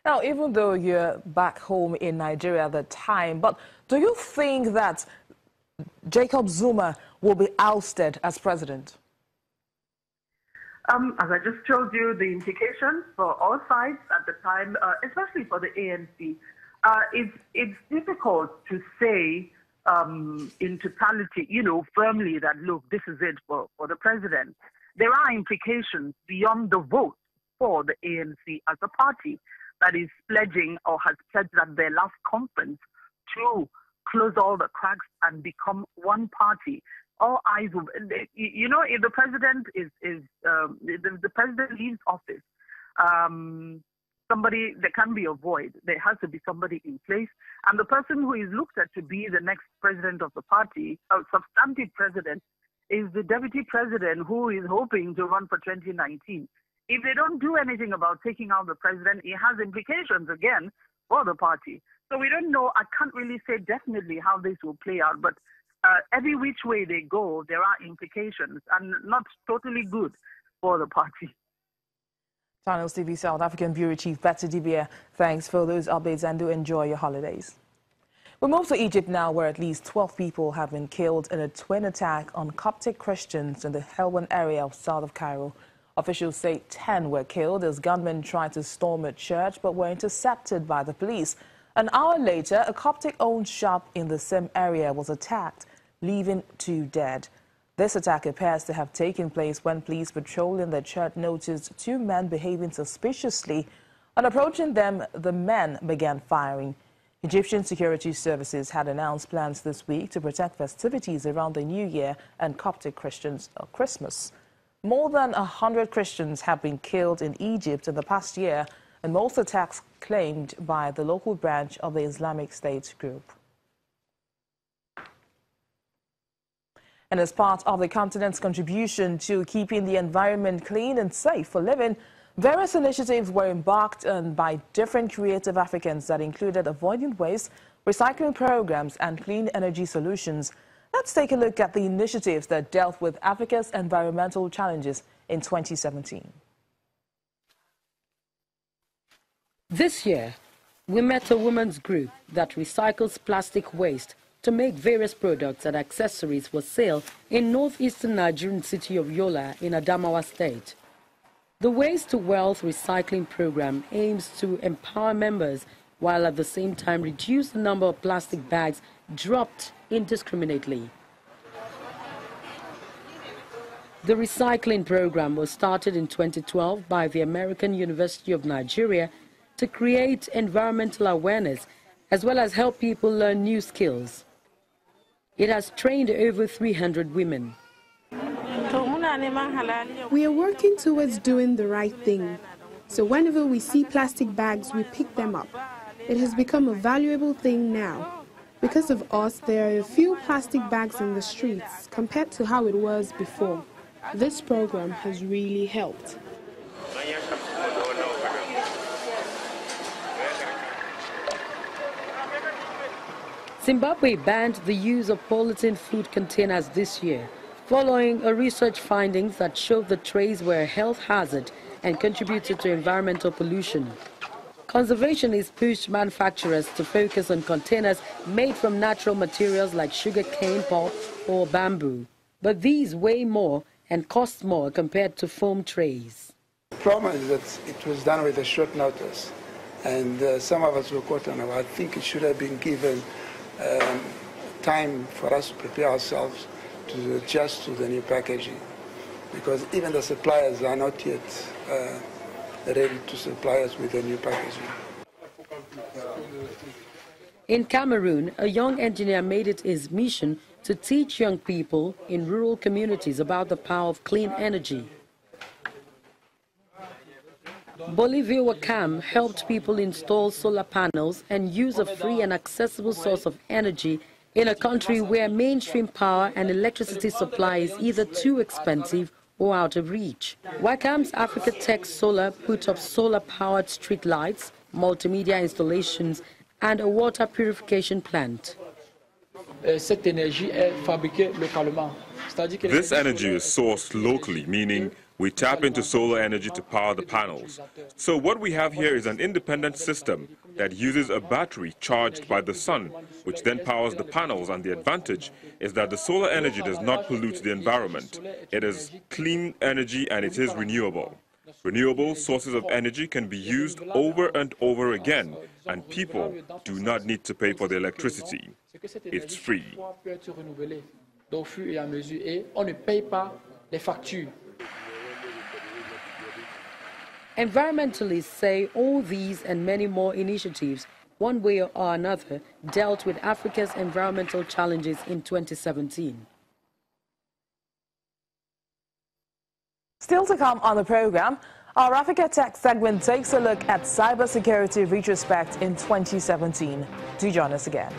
Now, even though you're back home in Nigeria at the time, but do you think that Jacob Zuma will be ousted as president? As I just told you, the implications for all sides at the time, especially for the ANC, it's difficult to say in totality, firmly that, look, this is it for the president. There are implications beyond the vote for the ANC as a party that is pledging or has pledged at their last conference to close all the cracks and become one party. All eyes will, if the president the president leaves office, somebody, there can be a void. There has to be somebody in place. And the person who is looked at to be the next president of the party, a substantive president, is the deputy president who is hoping to run for 2019. If they don't do anything about taking out the president, it has implications again for the party. So we don't know. I can't really say definitely how this will play out, but every which way they go, there are implications, and not totally good for the party. Channels TV South African Bureau Chief Betty Dibia, thanks for those updates and do enjoy your holidays. We move to Egypt now, where at least 12 people have been killed in a twin attack on Coptic Christians in the Helwan area of south of Cairo. Officials say 10 were killed as gunmen tried to storm a church but were intercepted by the police. An hour later, a Coptic-owned shop in the same area was attacked, leaving 2 dead. This attack appears to have taken place when police patrolling the church noticed 2 men behaving suspiciously. On approaching them, the men began firing. Egyptian security services had announced plans this week to protect festivities around the New Year and Coptic Christians' Christmas. More than 100 Christians have been killed in Egypt in the past year, and most attacks claimed by the local branch of the Islamic State group. And as part of the continent's contribution to keeping the environment clean and safe for living, various initiatives were embarked on by different creative Africans that included avoiding waste, recycling programs, and clean energy solutions. Let's take a look at the initiatives that dealt with Africa's environmental challenges in 2017. This year, we met a women's group that recycles plastic waste to make various products and accessories for sale in northeastern Nigerian city of Yola in Adamawa State. The Waste to Wealth recycling program aims to empower members while at the same time reduce the number of plastic bags dropped indiscriminately. The recycling program was started in 2012 by the American University of Nigeria to create environmental awareness as well as help people learn new skills. It has trained over 300 women. We are working towards doing the right thing. So whenever we see plastic bags, we pick them up. It has become a valuable thing now. Because of us, there are a few plastic bags in the streets compared to how it was before. This program has really helped. Zimbabwe banned the use of polythene food containers this year, following a research findings that showed the trays were a health hazard and contributed to environmental pollution. Conservationists pushed manufacturers to focus on containers made from natural materials like sugar cane pulp or bamboo. But these weigh more and cost more compared to foam trays. The problem is that it was done with a short notice, and some of us were caught on it. I think it should have been given time for us to prepare ourselves to adjust to the new packaging, because even the suppliers are not yet ready to supply us with the new packaging. In Cameroon, a young engineer made it his mission to teach young people in rural communities about the power of clean energy. Bolivia Wakam helped people install solar panels and use a free and accessible source of energy in a country where mainstream power and electricity supply is either too expensive or out of reach. Wakam's Africa Tech Solar put up solar-powered street lights, multimedia installations, and a water purification plant. This energy is sourced locally, meaning We tap into solar energy to power the panels. So what we have here is an independent system that uses a battery charged by the sun, which then powers the panels, and the advantage is that the solar energy does not pollute the environment. It is clean energy and it is renewable. Renewable sources of energy can be used over and over again, and people do not need to pay for the electricity. It's free. Environmentalists say all these and many more initiatives, one way or another, dealt with Africa's environmental challenges in 2017. Still to come on the program, our Africa Tech segment takes a look at cybersecurity retrospect in 2017. Do join us again.